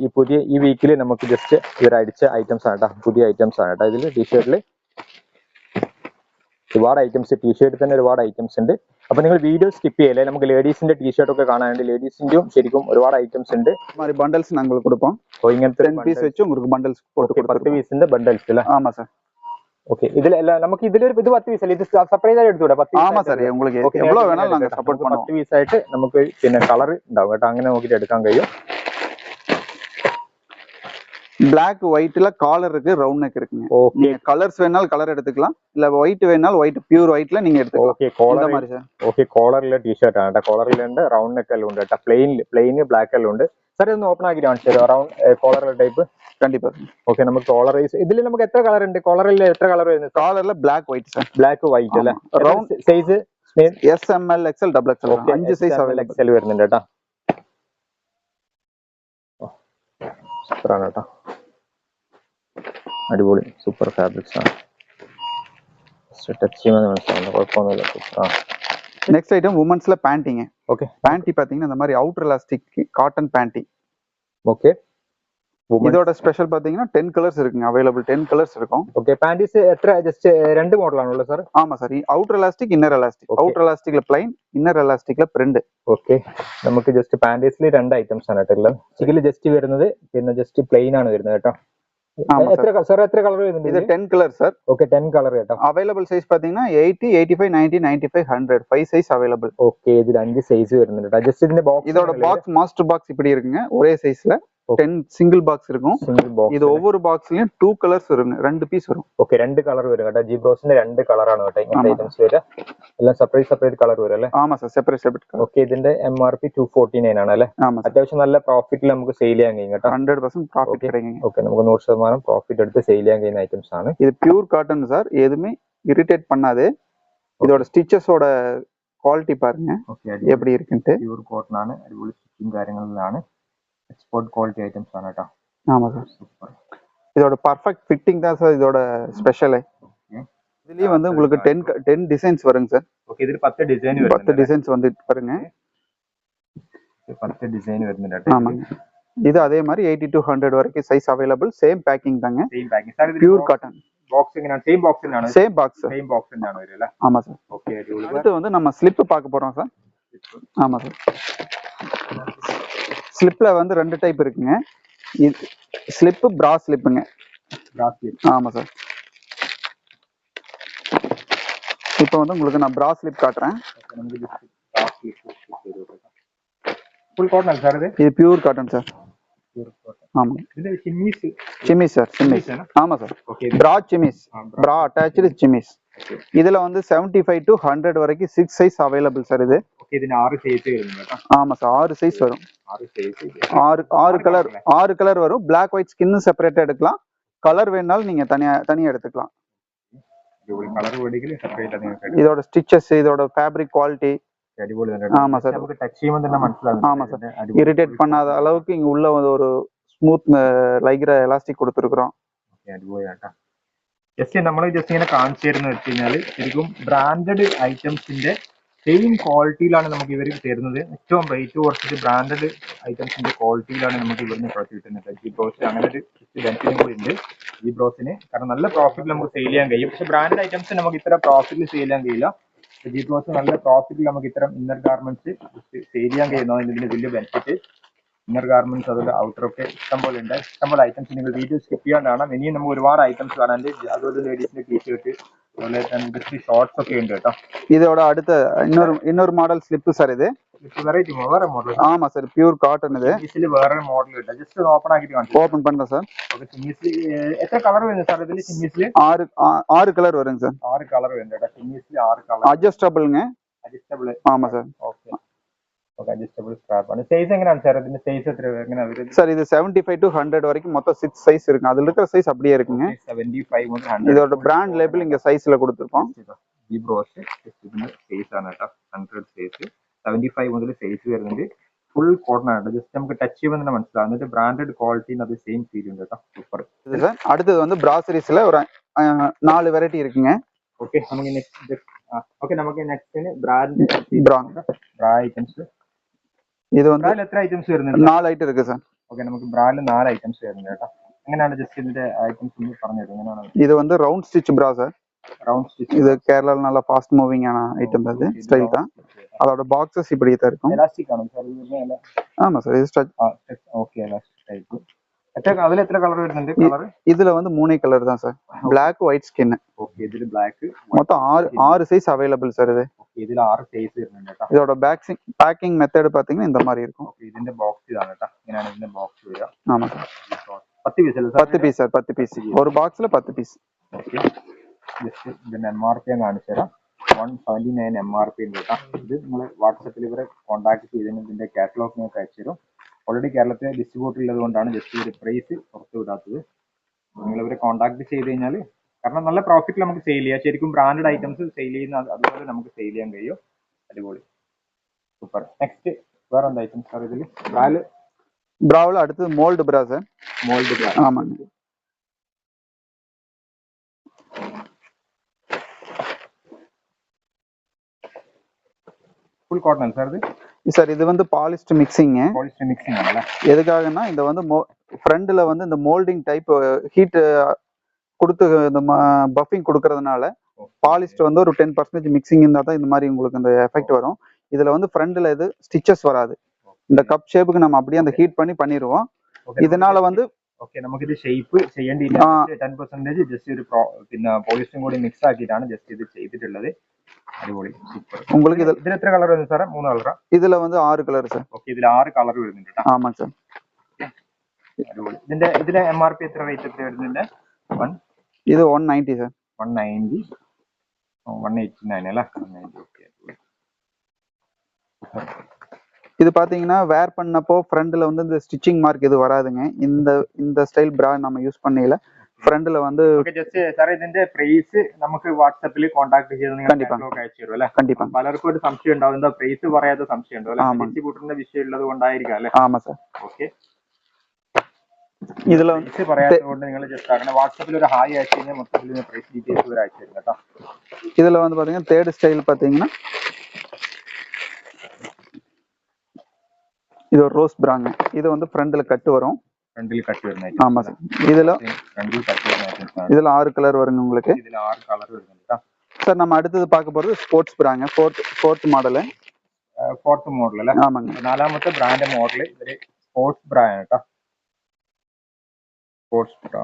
ഈ വീക്കിൽ നമുക്ക് ജസ്റ്റ് ഇവരടിച്ച ഐറ്റംസ് ആണ് കേട്ടോ. പുതിയ ഐറ്റംസ് ആണ് കേട്ടോ. ഇതിൽ ടീഷർട്ടിൽ ഒരുപാട് ഐറ്റംസ്, ടീഷർട്ടിൽ തന്നെ ഒരുപാട് ഐറ്റംസ് ഉണ്ട്. അപ്പൊ നിങ്ങൾ വീഡിയോ സ്കിപ്പ് ചെയ്യല്ലേ. നമുക്ക് ലേഡീസിന്റെ ടീഷർട്ട് ഒക്കെ കാണാനുണ്ട്. ലേഡീസിന്റെയും ശരിക്കും ഒരുപാട് ഐറ്റംസ് ഉണ്ട്. ബണ്ടൽസ് ഞങ്ങൾ കൊടുക്കും. ഇങ്ങനത്തെ 10 പീസ് വെച്ച് உங்களுக்கு ബണ്ടൽസ് പോട്ട് 10 പീസിന്റെ ബണ്ടൽസ് അല്ലേ? ஆமா சார். ஓகே, இதுல நமக்கு இதுல இது 10 பீஸ் இல்ல, இது செப்பரேட்டா எடுத்துவிட 10 பீஸ். ஆமா சார், உங்களுக்கு எவ்வளவு வேணாலும் நாங்க சப்போர்ட் பண்ணுவோம். 10 പീസ് ആയിട്ട് നമുക്ക് പിന്നെ കളർ ഉണ്ടാവും കേട്ടോ. അങ്ങനെ നോക്കിട്ട് എടുക്കാൻ കഴിയും. பிளாக் ஒயிட்ல காலர் இருக்கு, ரவுண்ட் நெக் இருக்குங்க. ஓகே, கலர்ஸ் வேணாலும் கலர் எடுத்துக்கலாம், இல்ல ஒயிட் வேணாலும் ஒயிட் பியூர் ஒயிட்ல நீங்க எடுத்துக்கலாம். ஓகே, காலர் மாதிரி சார். ஓகே, காலர்ல டி-ஷർട്ട് ആണ് കേട്ടോ. കോളറിലുണ്ട്, റൗണ്ട് നെക്ക് എല്ലാം ഉണ്ട് കേട്ടോ. പ്ലെയിൻ ബ്ലാക്ക് എല്ലാം ഉണ്ട്. സാർ ഇതൊന്ന് ഓപ്പൺ ആക്കി കാണിച്ചു തരുമോ? റൗണ്ട് കോളറിലെ ടൈപ്പ്. കണ്ടിപ്പാ. ഓക്കെ, നമുക്ക് കോളറൈസ് ഇതിൽ നമുക്ക് എത്ര കളർ ഉണ്ട്? കോളറിൽ എത്ര കളർ വരുന്നത്? കോളറിൽ black white sir. Black white അല്ലേ? Round size S, M, L, XL, XXL 5 size available. XL വരുന്നുണ്ട് കേട്ടോ. സൂപ്പറാണ് കേട്ടോ. അടിപൊളി സൂപ്പർ ഫാബ്രിക്സ് ആണ്. ടച്ച് ചെയ്യുമ്പോൾ മനസ്സിലാവുന്നു, കുഴപ്പമൊന്നുമില്ല. സൂപ്പറാണ്. நெக்ஸ்ட் ஐட்டம் உமன்ஸ்ல பேண்டிங்க. ஓகே, பேண்டி பாத்தீங்கன்னா இந்த மாதிரி outer elastic cotton panty. Okay, இதோட ஸ்பெஷல் பாத்தீங்கன்னா 10 கலர்ஸ் இருக்குங்க அவைலபிள். 10 கலர்ஸ் இருக்கும். ஓகே, பேண்டிஸ் எത്ര ஜஸ்ட் രണ്ട് മോഡലാണുള്ളത് സാർ? ஆமா sir. Outer elastic, inner elastic. Outer എലാസ്റ്റിക്ல പ്ലെയിൻ, ഇന്നർ എലാസ്റ്റിക്ல പ്രിന്റ്. ഓക്കെ, നമുക്ക് ജസ്റ്റ് പാന്റീസിൽ രണ്ട് ഐറ്റംസ് ആണ് കേട്ടോ ഉള്ളത്. ഇതിൽ ജസ്റ്റ് വരുന്നത് പിന്നെ ജസ്റ്റ് പ്ലെയിൻ ആണ് വരുന്നത് കേട്ടോ. ஆமா சார். എത്ര കളർ വരുന്നുണ്ട് இது 10 கலர் சார். ഓക്കെ 10 കളർ കേട്ടോ. അവൈലബിൾ സൈസ് பாத்தீங்கன்னா 80, 85, 90, 95, 100 5 സൈസ് അവൈലബിൾ. ഓക്കെ ഇതിൽ 5 സൈസ് വരുന്നുണ്ട് കേട്ടോ. ജസ്റ്റ് ഇതിന്റെ ബോക്സ് இதோட பாக்ஸ் மாஸ்டர் பாக்ஸ் இப்படி இருக்குங்க, ஒரே சைஸ்ல 10 சிங்கிள் பாக்ஸ் இருக்கும். Single box. இது ஒவ்வொரு பாக்ஸ்லயும் 2 கலர்ஸ் வருங்க, 2 பீஸ் வரும். ഓക്കെ 2 കളർ വരും കേട്ടോ. ജി ബ്രോസിന്റെ 2 കളറാണ് കേട്ടോ ഇങ്ങനത്തെ ആമാ. ഐറ്റംസ് വരിക. എല്ലാം സെപ്പറേറ്റ് കളർ വരും അല്ലേ? ஆமா சார், செப்பரேட் கலர். ഓക്കെ ഇതിന്റെ MRP 249 ആണ് അല്ലേ? ஆமா சார், അത്യാവശ്യം നല്ല പ്രോഫിറ്റിൽ നമുക്ക് സെയിൽ ചെയ്യാൻ കഴിയും കേട്ടോ. 100% ப்ராஃபிட் Okay. கிடைக்குங்க. ഓക്കെ നമുക്ക് 100% പ്രോഫിറ്റ് എടുത്ത് സെയിൽ ചെയ്യാൻ കഴിയുന്ന ഐറ്റംസ് ആണ്. இது பியூர் காட்டன் சார், எதுவுமே இரிட்டேட் பண்ணாது. இதோட ஸ்டிச்சஸோட குவாலிட்டி பாருங்க ഓക്കെ எப்படி இருக்குன்ட்டு. പ്യൂർ കോട്ടൺ ആണ്, അടിപൊളി സ്റ്റിച്ചിങ് കാര്യങ്ങളിലാണ്, എക്സ്പോർട്ട് ക്വാളിറ്റി ഐറ്റംസ് ആണ് കേട്ടോ. ஆமா சார், സൂപ്പർ. இதோட பர்ஃபெக்ட் ஃபிட்டிங் தான் சார் இதோட ஸ்பெஷல். இதுலயே வந்து உங்களுக்கு 10 டிசைன்ஸ் வருங்க சார். ഓക്കെ ഇതിൽ 10 ഡിസൈൻ 10 വരുന്നുണ്ട്. டிசைன்ஸ் வந்து பாருங்க. 10 ഡിസൈൻ വരുന്നുണ്ട് കേട്ടോ. ஆமாங்க. இது அதே மாதிரி 80 to 100 வரைக்கும் சைஸ் அவைலபிள். சேம் பேக்கிங் தாங்க, സെയിം പാക്കിംഗ് സാർ. ഇതിൽ பியூர் காட்டன். ബോക്സ് എങ്ങനെയാണ്? സെയിം ബോക്സ് തന്നെയാണ്? Same box. സെയിം ബോക്സ് തന്നെയാണ് വരിക അല്ലേ? ஆமா சார். ഓക്കെ അടിപൊളി. அடுத்து வந்து நம்ம ஸ்லிப் பார்க்க போறோம் சார். ஆமா சார், ஸ்லிப்ல வந்து 2 டைப் இருக்குங்க. இது ஸ்லிப், பிரா ஸ்லிப்புங்க. ബ്രാസ്ലെറ്റ്. ஆமா சார். இப்போ வந்து உங்களுக்கு நான் பிரா ஸ்லிப் காட்டுறேன். ഓക്കെ നമുക്ക് ജസ്റ്റ് ബ്രാസ്ലെറ്റ് ഫുൾ കോട്ടൺ ആണ് സാർ ഇത്? இது pure cotton sir. Pure cotton. ஆமா, ഇതിന്റെ ഷിമ്മീസ് சிமிஸ் சார், சிமிஸ். ആണ്. ஆமா சார், ഓക്കെ பிரா சிமிஸ், பிரா அட்டாச்டு சிமிஸ். இதுல வந்து 75 to 100 வரைக்கும் 6 சைஸ் அவைலபிள் சார். இது ഓക്കെ ഇതിന് 6 സൈസ് വരുന്നു കേട്ടോ. ஆமா சார், 6 சைஸ் வரும். 6 സൈസ്. 6 கலர் வரும். பிளாக் ஒயிட் ஸ்கின் செப்பரேட்டா எடுக்கலாம், கலர் வேணாலும் நீங்க தனியா எடுத்துக்கலாம். അടിപൊളി കളർ വേണമെങ്കിൽ സെപ്പറേറ്റ് ആണ് നിങ്ങൾക്ക്. இதோட ஸ்டிச்சஸ், இதோட ஃபேப்ரிக் குவாலிட்டி. അടിപൊളി തന്നെ. ஆமா சார், നമുക്ക് ടച്ച് ചെയ്യുമ്പോൾ തന്നെ മനസ്സിലാകും. ஆமா சார். இரிட்டேட் பண்ணாத அளவுக்கு இங்க உள்ள வந்து ஒரு ஸ்மூத் லைக்ரா எலாஸ்டிக் கொடுத்துருக்கோம். അടിപൊളിയാട്ടോ. ജസ്റ്റ് നമ്മൾ ജസ്റ്റ് ഇങ്ങനെ കാണിച്ചു തരുന്ന വെച്ച് കഴിഞ്ഞാൽ ശരിക്കും ബ്രാൻഡഡ് ഐറ്റംസിന്റെ സെയിം ക്വാളിറ്റിയിലാണ് നമുക്ക് ഇവർ തരുന്നത്. ഏറ്റവും റേറ്റ് കുറച്ചിട്ട് ബ്രാൻഡഡ് ഐറ്റംസിന്റെ ക്വാളിറ്റിയിലാണ് നമുക്ക് ഇവിടുന്ന് പ്രൊഡക്റ്റ് കിട്ടുന്നത്. ജി ബ്രോസിന് അങ്ങനെ ഒരു ബെനിഫിറ്റും കൂടി ഉണ്ട് ജി ബ്രോസിന്. കാരണം നല്ല പ്രോഫിറ്റിൽ നമുക്ക് സെയിൽ ചെയ്യാൻ കഴിയും. പക്ഷെ ബ്രാൻഡഡ് ഐറ്റംസ് നമുക്ക് ഇത്ര പ്രോഫിറ്റിൽ സെയിൽ ചെയ്യാൻ കഴിയില്ല. ജി ബ്രോസ് നല്ല പ്രോഫിറ്റിൽ നമുക്ക് ഇത്തരം ഇന്നർ ഗാർമെന്റ്സ് സെയിൽ ചെയ്യാൻ കഴിയുന്നതിന് ഇതിന്റെ വലിയ ബെനിഫിറ്റ്. ഇന്നർ ഗാർമെന്റ്സ് അതുപോലെ ഔട്ടർ ഒക്കെ ഇഷ്ടംപോലെ ഉണ്ട്. ഇഷ്ടംപോലെ ഐറ്റംസ് നിങ്ങൾ വീഡിയോ സ്കിപ്പ് ചെയ്യാണ്ടാണ്. ഇനിയും നമുക്ക് ഒരുപാട് ഐറ്റംസ് കാണാൻ. അതുപോലെ ലേഡീസിന്റെ ടീഷർട്ട്, അതുപോലെ തന്നെ ഷോർട്സ് ഒക്കെ ഉണ്ട് കേട്ടോ. இதோட அடுத்த இன்னொரு மாடல் ஸ்லிப் சார். இது വെറൈറ്റി വേറെ മോഡൽ. ஆமா சார், பியூர் காட்டன். இது സിംഗീസിൽ വേറെ മോഡൽ കിട്ടും. ജസ്റ്റ് ഓപ്പൺ ആക്കിയിട്ട് കാണിച്ചു. ஓபன் பண்றேன் சார். ഓക്കെ സിംഗീസിൽ എത്ര കളർ വരുന്നത് സാർ? ഇതിൽ സിംഗീസിൽ 6 கலர் வருங்க சார். 6 കളർ വരുന്നുണ്ട് കേട്ടോ. സിംഗീസിൽ 6 കളർ. அட்ஜஸ்டபிள்ங்க. അഡ്ജസ്റ്റബിൾ. ஆமா sir. Okay okay adjustable strap ആണ്. സൈസ് എങ്ങനെയാണ് സാർ? ഇതിന്റെ സൈസ് എത്ര എങ്ങനെ വരുന്നത്? சார் இது 75 to 100 வரைக்கும் மொத்தம் 6 சைஸ் இருக்கு. அதுல இருக்கிற சைஸ் அப்படியே இருக்குங்க. 75 മുതൽ 100. இதோட பிராண்ட் லேபிள் இங்க சைஸ்ல கொடுத்திருக்கோம். ഈ ബ്രോസ് ഇതിന്റെ സൈസ് ആണ് കേട്ടോ. 100 സൈസ് 75 മുതൽ സൈസ് വരുന്നുണ്ട്. ഫുൾ കോട്ടൺ ആണ്. ജസ്റ്റ് നമുക്ക് ടച്ച് ചെയ്യുമ്പോൾ തന്നെ മനസ്സിലാവും. എന്നിട്ട് ബ്രാൻഡഡ് ക്വാളിറ്റി അത് സെയിം ഫീൽ ഉണ്ട് കേട്ടോ. സൂപ്പർ. இது சார். அடுத்தது வந்து பிராசரிஸ்ல ஒரு 4 வெரைட்டி இருக்குங்க. ഓക്കെ നമുക്ക് നെക്സ്റ്റ് ഓക്കെ നമുക്ക് നെക്സ്റ്റ് ബ്രാൻഡ് ബ്രാ ഐറ്റംസ്. இது வந்து ബ്രാൻഡ് എത്ര ഐറ്റംസ് വരുന്നുണ്ട്? 4 ஐட்டம் இருக்கு சார். ഓക്കെ നമുക്ക് ബ്രാൻഡ് 4 ഐറ്റംസ് വരുന്നുണ്ട് കേട്ടോ. എങ്ങനെയാണ് ജസ്റ്റ് ഇതിന്റെ ഐറ്റംസ് ഒന്ന് പറഞ്ഞു തരും. എങ്ങനെയാണ് இது வந்து ரவுண்ட் ஸ்டிச் பிரா சார். Round stitch? இது கேரளால நல்ல ஃபாஸ்ட் மூவிங் ஆன ஐட்டம். அது ஸ்டைல் தான். அதோட பாக்ஸஸ் இப்படி தான் இருக்கும். എലാസ്റ്റിക് ആണ് സാർ? ஆமா சார், இது ஸ்ட்ரெச். Okay elastic type. അതിൽ എത്ര കളർ വരുന്നുണ്ട്? കളർ இதுல வந்து 3 கலர் தான் sir. Black, white skin. Okay ഇതിൽ ബ്ലാക്ക് மொத்தம் 6 சைஸ் அவைலபிள் சார். இது ഇതിൽ 6 സൈസ് വരുന്നുണ്ട് കേട്ടോ. இதோட பேக்கிங் மெத்தட் பாத்தீங்கன்னா இந்த மாதிரி இருக்கும். ഓക്കെ ഇതിന്റെ ബോക്സ് ഇതാണ് കേട്ടോ. ഇങ്ങനെയാണ് ഇതിന്റെ ബോക്സ് വരിക. ஆமா சார். 10 പീസ് അല്ലേ സാർ? 10 piece sir, 10 piece. ஒரு பாக்ஸ்ல 10 பீஸ். ഓക്കെ ജസ്റ്റ് ഇതിന്റെ MRP ഞാൻ കാണിച്ചു തരാം. 179 MRP ഉണ്ട് കേട്ടോ. ഇത് നിങ്ങൾ വാട്സപ്പിൽ ഇവരെ കോൺടാക്ട് ചെയ്തതിന് ഇതിന്റെ കാറ്റലോഗ് നിങ്ങൾക്ക് അയച്ചു തരും. ഓൾറെഡി കേരളത്തിലെ ഡിസ്ട്രിബ്യൂട്ടർ ഉള്ളത് കൊണ്ടാണ് ജസ്റ്റ് ഒരു പ്രൈസ് പുറത്തു വിടാത്തത്. നിങ്ങൾ ഇവരെ കോൺടാക്ട് ചെയ്ത് കഴിഞ്ഞാൽ കാരണം നല്ല പ്രോഫിറ്റ് നമുക്ക് സെയിൽ ചെയ്യാം. ശരിക്കും ബ്രാൻഡഡ് ഐറ്റംസ് സെയിൽ ചെയ്യുന്ന അതുപോലെ നമുക്ക് സെയിൽ ചെയ്യാൻ കഴിയും. അടിപൊളി. സൂപ്പർ. നെക്സ്റ്റ് വേറെ എന്താ ഐറ്റംസ് സാർ ഇതിൽ? பிராவில் அடுத்து மோல்டு பிரா சார். മോൾഡ് ബ്രാ. ஆமாங்க. ഫുൾ കോട്ടൺ സാർ ഇത്? சார் இது வந்து பாலிஸ்டர் மிக்சிங். പോളിസ്റ്റർ മിക്സിംഗ് ആണല്ലേ? எதுக்காகனா இந்த வந்து ஃப்ரண்ட்ல வந்து இந்த மோல்டிங் டைப் ஹீட் கொடுத்து இந்த பஃபிங் கொடுக்கறதுனால பாலிஸ்டர் வந்து ஒரு 10% மிக்சிங் இருந்தா தான் இந்த மாதிரி உங்களுக்கு இந்த எஃபெக்ட் வரும். இதுல வந்து ஃப்ரண்ட்ல இது ஸ்டிச்சஸ் வராது. இந்த கப் ஷேப்புக்கு நம்ம அப்படியே அந்த ஹீட் பண்ணிடுவோம். இதனால வந்து ഓക്കെ, നമുക്കിത് ഷേപ്പ് ചെയ്യേണ്ടിയില്ല. 10% ജസ്റ്റ് ഒരു പിന്നെ പോളിസ്റ്ററും കൂടി മിക്സ് ആക്കിയിട്ടാണ് ജസ്റ്റ് ഇത് ചെയ്തിട്ടുള്ളത്. അടിപൊളി, സൂപ്പർ. உங்களுக்கு ഇതിൽ എത്ര കളർ വരുന്നു സാറേ? 3 കളറാ? இதுல வந்து 6 கலர் சார். ഓക്കെ, ഇതിൽ 6 കളർ വരുന്നുണ്ട് കേട്ടോ. ஆமாங்க சார். അടിപൊളി. ഇതിന്റെ MRP എത്ര, റേറ്റ് എത്ര വരുന്നുണ്ട്? இது 190 சார். 190, 189 അല്ലേ? 190. ഓക്കെ, இது பாத்தீங்கன்னா வேர் பண்ணப்போ ஃப்ரண்ட்ல வந்து இந்த ஸ்டிச்சிங் மார்க் இது வராதுங்க. இந்த ஸ்டைல் பிரா நம்ம யூஸ் பண்ணல. ഫ്രണ്ടിൽ വന്ന് ജസ്റ്റ് സാറേ ഇതിന്റെ പ്രൈസ് നമുക്ക് വാട്സാപ്പിൽ കോൺടാക്ട് ചെയ്ത് നിങ്ങൾ അയച്ചു തരും അല്ലേ? കണ്ടിപ്പാ. പലർക്കും ഒരു സംശയം ഉണ്ടാവും, എന്താ പ്രൈസ് പറയാത്ത സംശയം ഉണ്ടോ അല്ലെ? ഡിസ്ട്രിബ്യൂട്ടറിന്റെ വിഷയം ഉള്ളത് കൊണ്ടായിരിക്കാം അല്ലെ? ആമാ സാർ. ഓക്കെ, ഇതിൽ പ്രൈസ് പറയാത്തതുകൊണ്ട് നിങ്ങൾ ജസ്റ്റ് അങ്ങനെ വാട്സാപ്പിൽ ഒരു ഹായ് അയച്ചു കഴിഞ്ഞാൽ മൊത്തത്തിൽ പ്രൈസ് ഡീറ്റെയിൽസ് ഇവർ അയച്ചു തരും കേട്ടോ. ഇതിൽ வந்து பாத்தீங்கன்னா തേർഡ് സ്റ്റൈൽ பாத்தீங்கன்னா இது ஒரு ரோஸ் பிராங்க. இது வந்து ஃப்ரண்ட்ல கட் வரும். ഫ്രണ്ടിൽ കട്ട് വരുന്ന ஆமா சார். இதுல ഫ്രണ്ടിൽ കട്ട് വരുന്ന ഐറ്റംസ് ആണ്. இதுல 6 கலர் வருங்க உங்களுக்கு. ഇതിൽ 6 കളർ വരുന്നുണ്ട് കേട്ടോ. சார் நம்ம அடுத்தது பார்க்க போறது ஸ்போர்ட்ஸ் பிராங்க. Fourth model. ഫോർത്ത് മോഡൽ അല്ലേ? ആമാங்க. നാലാമത്തെ ബ്രാൻഡ് മോഡൽ ഇതൊരു സ്പോർട്സ് ബ്രാ ആണ് കേട്ടോ. Sports bra.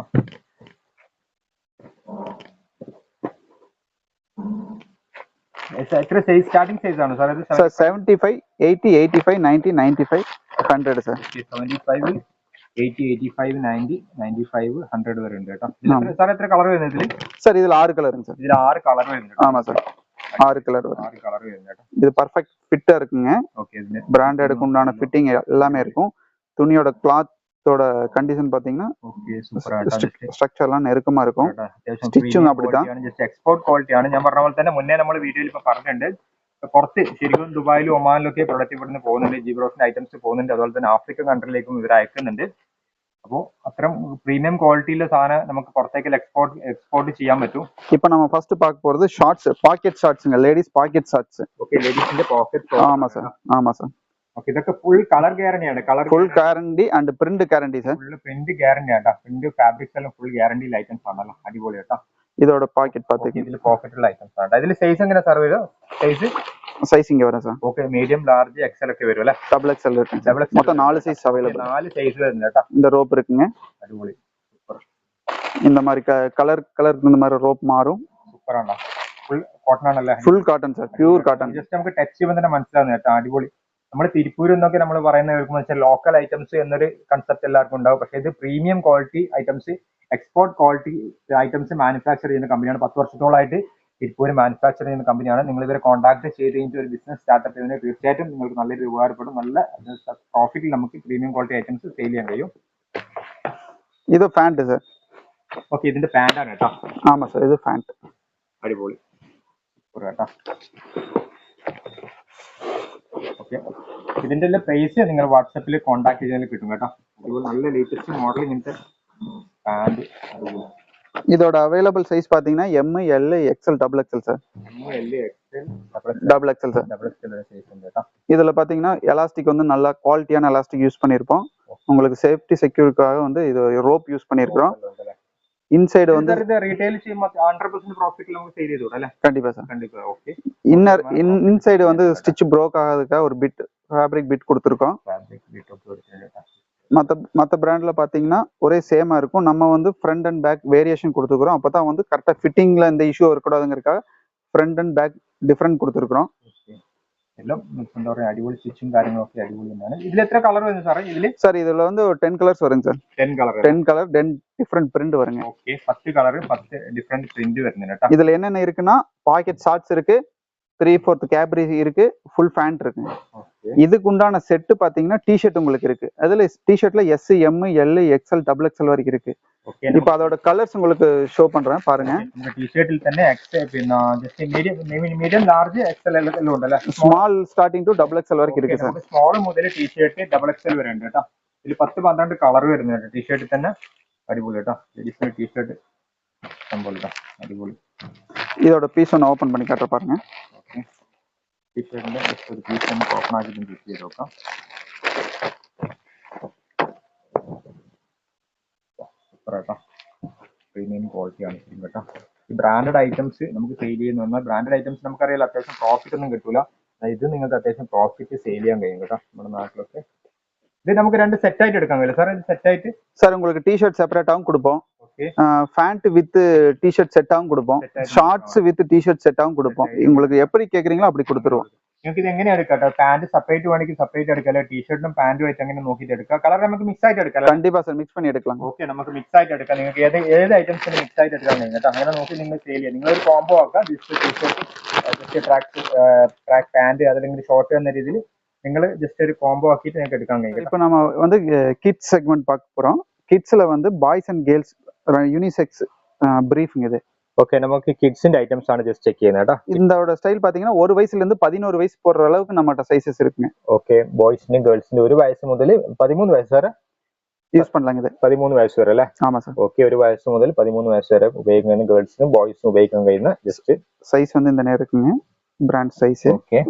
എത്ര സൈസ്, സ്റ്റാർട്ടിംഗ് സൈസ് ആണ് സാർ ഇത്? Sir 75, 80, 85, 90, 95, 100 sir. 75, 80, 85, 90, 95, 100 വരെ ഉണ്ട് കേട്ടോ. സാർ എത്ര കളർ വരുന്നത് ഇതിൽ? സാർ ഇതിൽ 6 കളറുங்க சார். ഇതിൽ 6 കളർ വരുന്നുണ്ട്. ஆமா சார், 6 கலர் வரும். 6 കളർ വരുന്നുണ്ട് കേട്ടോ. இது பர்ஃபெக்ட் ஃபிட்டா இருக்குங்க. ஓகே, இது பிராண்டட் உண்டான ஃபிட்டிங் எல்லாமே இருக்கும். துணியோட கிளாத்தோட கண்டிஷன் பாத்தீங்கன்னா ഓക്കെ, സൂപ്പർ ആണ്. സ്ട്രക്ചർலாம் നെരുക്കமா இருக்கும். സ്റ്റിച്ചിങ് அப்படிதான். ജസ്റ്റ് എക്സ്പോർട്ട് ക്വാളിറ്റി ആണ്. ഞാൻ പറഞ്ഞ പോലെ തന്നെ മുന്നേ നമ്മൾ വീഡിയോയിൽ ഇപ്പൊ പറഞ്ഞിട്ടുണ്ട്, പുറത്ത് ശരിക്കും ദുബായിലും ഒമാനിലൊക്കെ പ്രൊഡക്റ്റ് ഇവിടുന്ന് പോകുന്നുണ്ട്. ജിബ്രോസിന്റെ ഐറ്റംസ് പോകുന്നുണ്ട്. അതുപോലെ തന്നെ ആഫ്രിക്കൻ കൺട്രിയിലേക്കും ഇവർ അയക്കുന്നുണ്ട്. അപ്പോൾ അത്തരം പ്രീമിയം ക്വാളിറ്റിയിലെ സാധനം നമുക്ക് പുറത്തേക്ക് എക്സ്പോർട്ട് ചെയ്യാൻ പറ്റും. இப்போ நம்ம ஃபர்ஸ்ட் பார்க்க போறது ஷார்ட்ஸ், பாக்கெட் ஷார்ட்ஸ்ங்க. Ladies pocket shorts. ഓക്കെ, ലേഡീസിന്റെ പോക്കറ്റ്. ஆமா சார், ஆமா சார். ഓക്കെ, ഇതൊക്കെ ഫുൾ കളർ ഗ്യാരണ്ടിയാണ്. Full guarantee and print guarantee sir. Full print guarantee ആട്ടോ. പ്രിന്റ് ഫാബ്രിക്സ് എല്ലാം ഫുൾ ഗ്യാരണ്ടി ഐറ്റംസ് ആണല്ലോ. അടിപൊളി കേട്ടോ. இதோட பாக்கெட் பாத்தீங்க. ഇതിൽ പോക്കറ്റുള്ള ഐറ്റംസ് ആണ്. ഇതിൽ സൈസ് എങ്ങനെ സാർ വരും? സൈസ് ഇങ്ങ വരും sir. Okay, medium, large, XL ഒക്കെ വരും അല്ലേ? ഡബിൾ എക്സൽ இருக்கு. மொத்தம் 4 சைஸ் அவைலபிள். 4 സൈസ് വരുന്നുണ്ട് കേട്ടോ. இந்த ரோப் இருக்குங்க. അടിപൊളി, സൂപ്പർ. இந்த மாதிரி கலர் இந்த மாதிரி ரோப் മാറും. സൂപ്പർ ആണ്. ഫുൾ കോട്ടൺ ആണല്ലേ? Full cotton sir, pure cotton. Just നമുക്ക് ടച്ച് ചെയ്യുമ്പോൾ തന്നെ മനസ്സിലാവുന്ന കേട്ടോ. അടിപൊളി. നമ്മൾ തിരുപ്പൂർ എന്നൊക്കെ നമ്മൾ പറയുന്ന ലോക്കൽ ഐറ്റംസ് എന്നൊരു കൺസെപ്റ്റ് എല്ലാവർക്കും ഉണ്ടാവും. പക്ഷേ ഇത് premium quality items, export quality items manufacture ചെയ്യുന്ന കമ്പനിയാണ്. 10 വർഷത്തോളമായിട്ട് തിരുപ്പൂർ മാനുഫാക്ചർ ചെയ്യുന്ന കമ്പനിയാണ്. നിങ്ങൾ ഇവരെ കോൺടാക്ട് ചെയ്ത് കഴിഞ്ഞിട്ട് ഒരു ബിസിനസ് സ്റ്റാർട്ടപ്പ് ചെയ്യുന്നതിന് തീർച്ചയായിട്ടും നിങ്ങൾക്ക് നല്ലൊരു ഉപകാരപ്പെടും. നല്ല പ്രോഫിറ്റിൽ നമുക്ക് പ്രീമിയം ക്വാളിറ്റി ഐറ്റംസ് സെയിൽ ചെയ്യാൻ കഴിയും. ഇത് പാന്റ് സാർ. ഓക്കെ, ഇതിന്റെ പാന്റ് ആണ് കേട്ടോ. ആമാ സാർ, ഇത് പാന്റ്. അടിപൊളി, സൂപ്പർ കേട്ടോ. ഓക്കെ, ഇതിന്റെ എല്ലാം പ്രൈസ് നിങ്ങൾ വാട്സാപ്പിൽ കോൺടാക്ട് ചെയ്താൽ കിട്ടും കേട്ടോ. അതുപോലെ നല്ല ലേറ്റസ്റ്റ് മോഡൽ ഇങ്ങനത്തെ പാന്റ്. അടിപൊളി. இதோட அவைலபிள் சைஸ் பாத்தீங்கன்னா M, L, XL, double XL sir. Double XL sir. இதுல பாத்தீங்கன்னா எலாஸ்டிக் வந்து நல்ல குவாலிட்டியான எலாஸ்டிக் யூஸ் பண்ணிருப்போம். உங்களுக்கு சேஃப்டி செக்யூரிட்டிக்காக வந்து இது ரோப் யூஸ் பண்ணிருக்கோம். ഇൻസൈഡ് வந்து റീറ്റെയിൽ ചെയ്യുമ്പോൾ 100% പ്രോഫിറ്റിൽ നമുക്ക് സെയിൽ ചെയ്തു അല്ലേ? கண்டிப்பா சார், கண்டிப்பா. ஓகே, இன்னர் இன்சைடு வந்து ஸ்டிச் ப்ரோக் ஆகாததுக்காக ஒரு பிட், ஃபேப்ரிக் பிட் கொடுத்துருக்கோம். மற்ற பிராண்ட்ல பாத்தீங்கன்னா ஒரே சேமா இருக்கும். நம்ம வந்து ஃப்ரண்ட் அண்ட் பேக் வேரியேஷன் கொடுத்துக்கிறோம். அப்பதான் வந்து கரெக்டா ஃபிட்டிங்ல இந்த இஷ்யூ இருக்கக்கூடாதுங்கிறதுக்காக ஃப்ரண்ட் அண்ட் பேக் டிஃபரெண்ட் கொடுத்துருக்கோம். എല്ലാം എന്താ പറയാ, അടിപൊളി സ്റ്റിച്ചും കാര്യങ്ങളൊക്കെ അടിപൊളി തന്നെയാണ്. ഇതിൽ എത്ര കളർ വരുന്നു സാറേ? சார் இதுல வந்து ஒரு 10 கலர்ஸ் வருங்க சார். 10 கலர் 10 டிஃபரெண்ட் பிரிண்ட் வருங்க. ஓகே, 10 கலர் 10 டிஃபரெண்ட் பிரிண்ட் வருது கேட்டா. இதுல என்னென்ன இருக்குன்னா பாக்கெட் ஷார்ட்ஸ் இருக்கு, 3/4 கேப்ரி இருக்கு, ஃபுல் பேண்ட் இருக்கு. இதுக்கு உண்டான செட் பாத்தீங்கன்னா டி-ஷர்ட் உங்களுக்கு இருக்கு. அதுல டி-ஷர்ட்ல S, M, L, XL, double XL வரைக்கும் இருக்கு. இப்போ அதோட கலர்ஸ் உங்களுக்கு ஷோ பண்றேன் பாருங்க. இந்த டி-ஷர்ட்டிൽ തന്നെ XL പിന്നെ ജസ്റ്റ് മീഡിയം ലാർജ് XL എല്ലാം ഉണ്ടല്ലേ? Small starting to double XL വരെ ഇருக்கு സാർ. സ്മാൾ മുതൽ ടി-ഷർട്ട് ഡബിൾ XL വരെ ഉണ്ട് കേട്ടോ. ഇതിൽ 10-12 കളർ വരുന്നുണ്ട് ടി-ഷർട്ടിൽ തന്നെ. അടിപൊളി കേട്ടോ. ലേഡീസിന്റെ ടി-ഷർട്ട് സംഭവം അടിപൊളി. இதோட பீஸ் ஒன்று ஓபன் பண்ணி காட்டுற பாருங்க. ഓക്കെ, ടി-ഷർട്ടിന്റെ ഒരു പീസ് ഒന്ന് ഓപ്പൺ ആക്കി ചെക്ക് ചെയ്ത് നോക്കാം. കേട്ടോ, പ്രീമിയം ക്വാളിറ്റി ആണ് കേട്ടോ. ഈ ബ്രാൻഡഡ് ഐറ്റംസ് നമുക്ക് സെയിൽ ചെയ്യുന്ന പറഞ്ഞാൽ ബ്രാൻഡഡ് ഐറ്റംസ് നമുക്കറിയാലോ അത്യാവശ്യം പ്രോഫിറ്റ് ഒന്നും കിട്ടൂല. ഇത് നിങ്ങൾക്ക് അത്യാവശ്യം പ്രോഫിറ്റ് സെയിൽ ചെയ്യാൻ കഴിയും കേട്ടോ. നമ്മുടെ നാട്ടിലൊക്കെ ഇത് നമുക്ക് രണ്ട് സെറ്റ് ആയിട്ട് എടുക്കാൻ കഴിയില്ല സാർ? ഇത് സെറ്റ് ആയിട്ട് சார் உங்களுக்கு டிஷர்ட் செப்பரேட்டாகவும் கொடுப்போம், ഓക്കെ ஃபேண்ட் வித் டிஷர்ட் செட்டாகவும் கொடுப்போம், ஷார்ட்ஸ் வித் டிஷர்ட் செட்டாகவும் கொடுப்போம். உங்களுக்கு எப்படி கேக்குறீங்களோ அப்படி கொடுத்துருவோம். നിങ്ങൾക്ക് ഇത് എങ്ങനെ എടുക്കാം? പാന്റ് സെപ്പറേറ്റ് വേണമെങ്കിൽ സെപ്പറേറ്റ് എടുക്കാം, ടീഷർട്ടും പാന്റും ആയിട്ട് അങ്ങനെ നോക്കിയിട്ട് എടുക്കാം. കളർ നമുക്ക് മിക്സ് ആയിട്ട് എടുക്കാം. கண்டிப்பா சார் மிக்ஸ் பண்ணி எடுக்கலாம். ഓക്കെ, നമുക്ക് മിക്സ് ആയിട്ട് എടുക്കാം. നിങ്ങൾക്ക് ഏത് ഐറ്റംസിന് മിക്സ് ആയിട്ട് എടുക്കാൻ കഴിയും. അങ്ങനെ നോക്കി നിങ്ങൾ സെയിൽ ചെയ്യാം. നിങ്ങളൊരു കോംബോ ആക്കാം. ജസ്റ്റ് ട്രാക്ക് പാന്റ് അതല്ലെങ്കിൽ ഷോർട്ട് എന്ന രീതിയിൽ നിങ്ങൾ ജസ്റ്റ് ഒരു കോംബോ ആക്കിയിട്ട് നിങ്ങൾക്ക് എടുക്കാൻ കഴിയും. இப்போ நம்ம வந்து கிட்ஸ் செக்மெண்ட் பார்க்க போறோம். கிட்ஸ்ல வந்து boys and girls unisex briefing இது. ഓക്കെ, നമുക്ക് കിഡ്സിന്റെ ഐറ്റംസ് ആണ് ജസ്റ്റ് ചെക്ക് ചെയ്യുന്നത് കേട്ടോ. இதோட ஸ்டைல் பாத்தீங்கன்னா 1 வயசுல இருந்து 11 வயசு போடுற அளவுக்கு நம்மகிட்ட சைஸஸ் இருக்குங்க. ഓക്കെ, ബോയ്സിന്റെയും ഗേൾസിന്റെ 1 വയസ്സ് മുതൽ 13 വയസ്സ് വരെ யூஸ் பண்ணலாங்க இது. 13 വയസ്സ് വരെ അല്ലേ? ஆமா சார். ഓക്കെ, 1 വയസ്സ് മുതൽ 13 വയസ്സ് വരെ ഉപയോഗിക്കുന്ന ഗേൾസിനും ബോയ്സിനും ഉപയോഗിക്കാൻ കഴിയുന്ന ജസ്റ്റ് சைஸ் வந்து இந்த நேரம் இருக்குங்க. Brand size. Okay,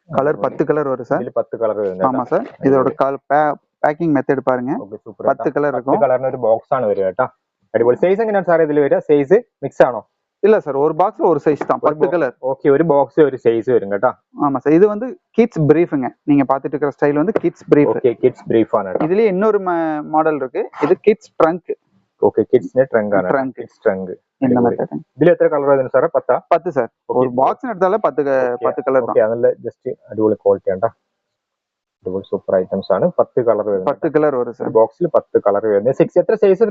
colour 10 colour வரும் சார். ഇതിൽ 10 കളർ വരുന്നുണ്ട്. ஆமா சார். இதோட பேக்கிங் மெத்தட் பாருங்க. Okay, super. 10 കലർ இருக்கும். കളറിന് ഒരു ബോക്സ് ആണ് വരിക കേട്ടോ. അടിപൊളി. സൈസ് എങ്ങനെയാണ് സാർ ഇതിൽ വരിക? സൈസ് മിക്സ് ആണോ? இல்ல சார், ஒரு பாக்ஸ்ல ஒரு சைஸ் தான், 10 கலர். ഓക്കെ, ഒരു ബോക്സ് ഒരു സൈസ് വരും കേട്ടോ. ஆமா சார். இது வந்து கிட்ஸ் பிரீஃப்ங்க. நீங்க பாத்துட்டு இருக்கிற ஸ்டைல் வந்து kids brief. Okay, kids brief ആണ് കേട്ടോ. இதுலயே இன்னொரு மாடல் இருக்கு. இது கிட்ஸ் ட்ரங்க். ഓക്കെ, കിഡ്സിന്റെ ട്രങ്ക് ആണ്. Trunk. Kids trunk. இந்த மெத்தட். ഇതിൽ എത്ര കളർ വരുന്നു സാറേ? 10? 10 சார். ஒரு பாக்ஸ் எடுத்தாலே 10 கலர் தான். ഓക്കെ, നല്ല ജസ്റ്റ് അടിപൊളി ക്വാളിറ്റി ആണ്. അടിപൊളി സൂപ്പർ ഐറ്റംസ് ആണ്. 10 കളർ വരുന്നത്. 10 കലർ വരും സാർ. ബോക്സിൽ 10 കളർ വരുന്നത്. 6 എത്ര സൈസ്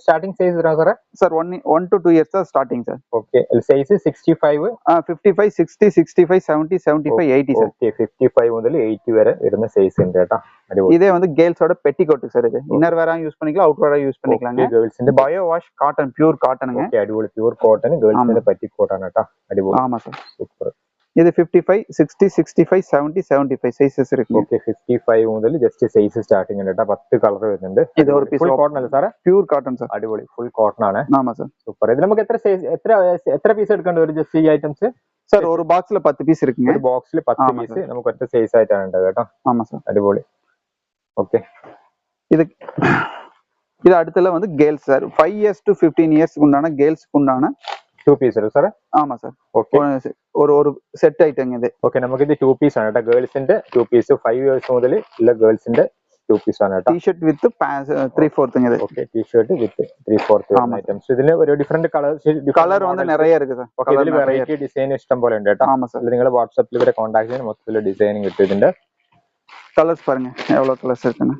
സ്റ്റാർട്ടിംഗ് സൈസ് തരാം സാറേ? சார் 1 to 2 years தான் starting sir. Okay, size 65, 55, 60, 65, 70, 75, 80 sir. Okay, 55 മുതൽ 80 വരെ വരുന്ന സൈസ് ഉണ്ട് കേട്ടോ. അടിപൊളി. இதே வந்து கேர்ள்ஸோட பெட்டிகோட் சார். இது இன்னர் வேற யூஸ் பண்ணிக்கலாம், அவுட் வேற யூஸ் பண்ணிக்கலாங்க. ഗേൾസിന്റെ பயோ வாஷ் காட்டன், பியூர் காட்டனுங்க. ഓക്കെ, അടിപൊളി പ്യൂർ കോട്ടൺ ഗേൾസിന്റെ പറ്റിക്കോട്ടാണ് കേട്ടോ. അടിപൊളി. ஆமா சார். സൂപ്പർ. இது 55, 60, 65, 70, 75 സൈസസ് ഇருக்கு. ഓക്കെ, 55 മുതൽ ജസ്റ്റ് സൈസ് സ്റ്റാർട്ടിംഗ് ഉണ്ട് കേട്ടോ. 10 കളർ വരുന്നുണ്ട്. ഇത് ഒരു പീസ് കോട്ടൺ അല്ലേ സാറേ? Pure cotton sir. അടിപൊളി, ഫുൾ കോട്ടൺ ആണ്. ஆமா சார். സൂപ്പർ. ഇത് നമുക്ക് എത്ര സൈസ് എത്ര പീസ് എടുക്കേണ്ടി വരും ജസ്റ്റ് ഈ ഐറ്റംസ്? சார் ஒரு பாக்ஸ்ல 10 പീസ് இருக்குங்க. ഒരു ബോക്സിൽ 10 പീസ് നമുക്ക് ഒറ്റ സൈസ് ആയിട്ടാണ് ഉണ്ടാവുക കേട്ടോ. ஆமா சார். അടിപൊളി. ഓക്കെ, ഇത് അടുത്തുള്ള வந்து girls sir. 5 years to 15 years உண்டான கேர்ள்ஸ்க்கு உண்டான 2 പീസ് അല്ലേ സാറേ? ஆமா சார். ഓക്കെ, ഒരു സെറ്റ് ഐറ്റം ഇത്. ഓക്കെ, നമുക്ക് ഇത് 2 പീസ് ആണ് കേട്ടോ. ഗേൾസിന്റെ 2 പീസ് 5 years മുതൽ ഉള്ള ഗേൾസിന്റെ 2 പീസ് ആണ് കേട്ടോ. ടീഷർട്ട് വിത്ത് 3/4 ഇത്. ഓക്കെ, ടീഷർട്ട് വിത്ത് 3/4 ഐറ്റംസ്. ഇതിന് ഒരു ഡിഫറെന്റ് കളർ வந்து நிறைய இருக்கு சார். ഓക്കെ, ഇതിൽ വെറൈറ്റി ഡിസൈൻ ഇഷ്ടം പോലെ ഉണ്ട് കേട്ടോ. ஆமா சார். നിങ്ങൾ വാട്സാപ്പിൽ ഇവരെ കോൺടാക്ട് ചെയ്യാൻ മൊത്തത്തിൽ ഡിസൈനിങ് കിട്ടും ഇതിന്റെ. കളേഴ്സ് பாருங்க എவ்வளவு കളേഴ്സ് இருக்குன்னு.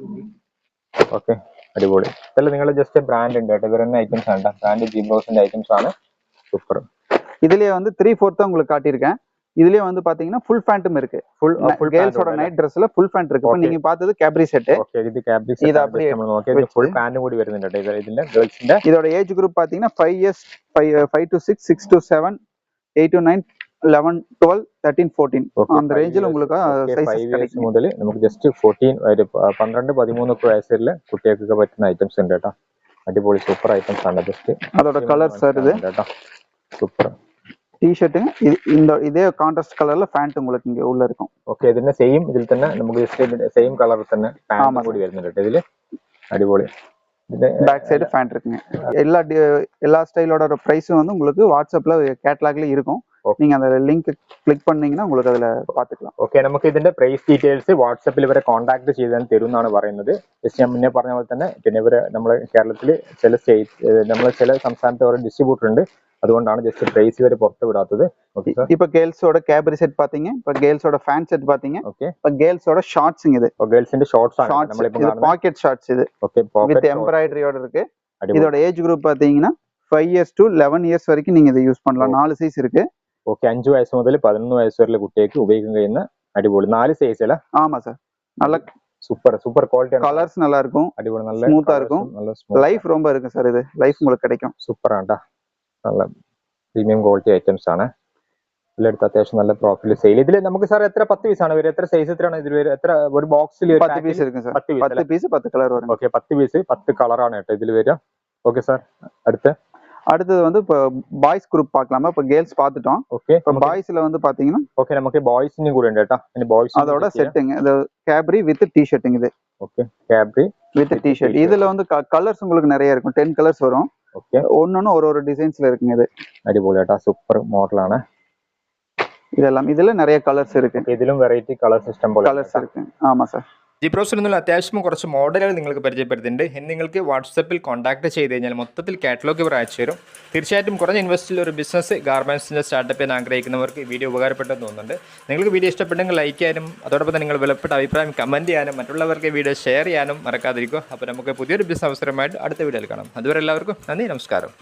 ഓക്കെ, അടിപൊളി. ഇതെല്ലാം നിങ്ങൾ ജസ്റ്റ് ബ്രാൻഡ് ഉണ്ട് കേട്ടോ. ഇവരുടെ ഐറ്റംസ് ആണ്. ബ്രാൻഡ് ജിബ്രോസിന്റെ ഐറ്റംസ് ആണ്. സൂപ്പർ. இதுலயே வந்து 3/4 உங்களுக்கு காட்டியிருக்கேன். இதுலயே வந்து பாத்தீங்கன்னா ஃபுல் பேண்ட்டும் இருக்கு. ஃபுல் கேர்ள்ஸோட நைட் ட்ரெஸ்ல ஃபுல் பேண்ட் இருக்கு. இப்போ நீங்க பார்த்தது கேப்ரி செட். ഓക്കെ, ഇത് കാബ്രി സെറ്റ്. ഇത് அப்படியே നമ്മൾ നോക്കിയാൽ ഫുൾ പാന്റും കൂടി വരുന്നുണ്ട് കേട്ടോ. ഇതിന്റെ ഗേൾസിന്റെ இதோட ஏஜ் குரூப் பாத்தீங்கன்னா 5 years, 5 to 6, 6 to 7, 8 to 9, 11, 12, 13, 14 அந்த ரேஞ்சில் உங்களுக்கு സൈസ് கிடைக்கும். മുതൽ നമുക്ക് ജസ്റ്റ് 14 12 13 വയസ്സിലെ കുട്ടികൾക്ക് പറ്റുന്ന ഐറ്റംസ് ഉണ്ട് കേട്ടോ. അടിപൊളി സൂപ്പർ ഐറ്റംസ് ആണ്. ജസ്റ്റ് அதோட கலர் சார் இது കേട്ടോ. സൂപ്പർ. ടീഷർട്ടും ഇതേ കോൺട്രാസ്റ്റ് കളറിൽ പാന്റ് உங்களுக்கு ഇങ്ങ ഉള്ള இருக்கும். ഓക്കെ, ഇതിന്റെ സെയിം ഇതിൽ തന്നെ നമുക്ക് ജസ്റ്റ് സെയിം കളറിൽ തന്നെ പാന്റ് കൂടി വരുന്നുണ്ട് കേട്ടോ ഇതില്. അടിപൊളി. ഇതിന്റെ பேக் சைடு பேண்ட் இருக்குங்க. எல்லா ஸ்டைலோட பிரைஸும் வந்து உங்களுக்கு வாட்ஸ்அப்ல கேட்டலாக்ல இருக்கும். நீங்க அந்த லிங்க் ക്ലിക്ക് பண்ணீங்கன்னா உங்களுக்கு அதுல பாத்துக்கலாம். ഓക്കെ, നമുക്ക് ഇതിന്റെ പ്രൈസ് ഡീറ്റെയിൽസ് വാട്സാപ്പിൽ ഇവരെ കോൺടാക്ട് ചെയ്താൽ തരും എന്നാണ് പറയുന്നത്. ജസ്റ്റ് ഞാൻ മുന്നേ പറഞ്ഞ പോലെ തന്നെ പിന്നെ ഇവര് നമ്മളെ കേരളത്തിൽ ചില സ്റ്റേറ്റ് നമ്മളെ ചില സംസ്ഥാനത്ത് ഓരോ ഡിസ്ട്രിബ്യൂട്ടർ ഉണ്ട്. അതുകൊണ്ടാണ് ജസ്റ്റ് പ്രൈസ് ഇവര് പുറത്ത് വിടാത്തത്. Okay sir. இப்போ கேர்ள்ஸோட கேப்ரி செட் பாத்தீங்க. இப்போ கேர்ள்ஸோட ஃபேன் செட் பாத்தீங்க. ഓക്കെ, இப்போ கேர்ள்ஸோட ஷார்ட்ஸ்ங்க இது. ഗേൾസിന്റെ ഷോർട്സ് ആണ് നമ്മളിപ്പോ കാണുന്നത്. பாக்கெட் ஷார்ட்ஸ் இது. ഓക്കെ, வித் எம்ப்ராய்டரியோட இருக்கு. இதோட ஏஜ் குரூப் பாத்தீங்கன்னா 5 years to 11 years வரைக்கும் நீங்க இதை யூஸ் பண்ணலாம். 4 സൈസ് இருக்கு. ഓക്കെ, 5 വയസ്സ് മുതൽ 11 വയസ്സ് വരെയുള്ള കുട്ടികൾക്ക് ഉപയോഗിക്കാൻ കഴിയുന്ന അടിപൊളി 4 സൈസ് അല്ല? ஆமா சார். நல்ல சூப்பர் குவாலிட்டி. கலர்ஸ் நல்லா இருக்கும். அடிபொளி நல்ல ஸ்மூத்தா இருக்கும். லைஃப் ரொம்ப இருக்கு சார். இது லைஃப் உங்களுக்கு கிடைக்கும். സൂപ്പറാണ്ടാ. നല്ല പ്രീമിയം ക്വാളിറ്റി ഐറ്റംസ് ആണ്. ഇതിലെടുത്ത് അത്യാവശ്യം നല്ല പ്രോഫിറ്റ് സെയിൽ. ഇതിൽ നമുക്ക് സാർ എത്ര 10 പീസ് ആണ് വരിക? എത്ര സൈസ് എത്രയാണ് ഇതിൽ വരിക? എത്ര ഒരു ബോക്സിൽ 10 പീസ് ഇருக்கு സാർ. 10 പീസ് 10 കളർ വരും. ഓക്കെ, 10 പീസ് 10 കളറാണ് കേട്ടോ ഇതിൽ വരിക. Okay sir. அடுத்தது வந்து இப்போ பாய்ஸ் குரூப் பார்க்கலாமா? இப்போ கேர்ள்ஸ் பார்த்துட்டோம். ஓகே, இப்போ பாய்ஸ்ல வந்து பாத்தீங்கன்னா ஓகே நமக்கு பாய்ஸ்னியும் கூட ഉണ്ട് കേട്ടോ. ഇനി ബോയ്സ് அதோட செட்டிங் இது கேப்ரி வித் டி-ஷர்ட்டிங் இது. Okay, Capri with T-shirt. இதுல வந்து கலர்ஸ் உங்களுக்கு நிறைய இருக்கும். 10 கலர்ஸ் வரும். ஓகே, ஒன்னொன்னு ஒரு டிசைன்ஸ்ல இருக்குங்க. இது അടിപൊളി കേട്ടോ. സൂപ്പർ മോഡലാണ്. இதெல்லாம் இதுல நிறைய கலர்ஸ் இருக்கு. ഇതിലും വെറൈറ്റി കളർ സിസ്റ്റം പോലെ கலர்ஸ் இருக்கு. ஆமா சார். ജിപ്രോസിൽ നിന്നുള്ള അത്യാവശ്യം കുറച്ച് മോഡലുകൾ നിങ്ങൾക്ക് പരിചയപ്പെടുത്തിയിട്ടുണ്ട്. ഇനി നിങ്ങൾക്ക് വാട്സപ്പിൽ കോൺടാക്ട് ചെയ്ത് കഴിഞ്ഞാൽ മൊത്തത്തിൽ കാറ്റലോഗ് ഇവർ അയച്ചു തരും. തീർച്ചയായിട്ടും കുറഞ്ഞ ഇൻവെസ്റ്റിൽ ഒരു ബിസിനസ് ഗാർമെൻറ്റ്സിൻ്റെ സ്റ്റാർട്ടപ്പ് ചെയ്യാൻ ആഗ്രഹിക്കുന്നവർക്ക് ഈ വീഡിയോ ഉപകാരപ്പെട്ടെന്ന് തോന്നുന്നുണ്ട്. നിങ്ങൾക്ക് വീഡിയോ ഇഷ്ടപ്പെട്ടെങ്കിൽ ലൈക്ക് ചെയ്യാനും അതോടൊപ്പം തന്നെ നിങ്ങൾ വിലപ്പെട്ട അഭിപ്രായം കമൻറ്റ് ചെയ്യാനും മറ്റുള്ളവർക്ക് വീഡിയോ ഷെയർ ചെയ്യാനും മറക്കാതിരിക്കുക. അപ്പോൾ നമുക്ക് പുതിയൊരു ബിസിനസ് അവസരമായിട്ട് അടുത്ത വീഡിയോയിൽ കാണാം. അതുവരെ എല്ലാവർക്കും നന്ദി, നമസ്കാരം.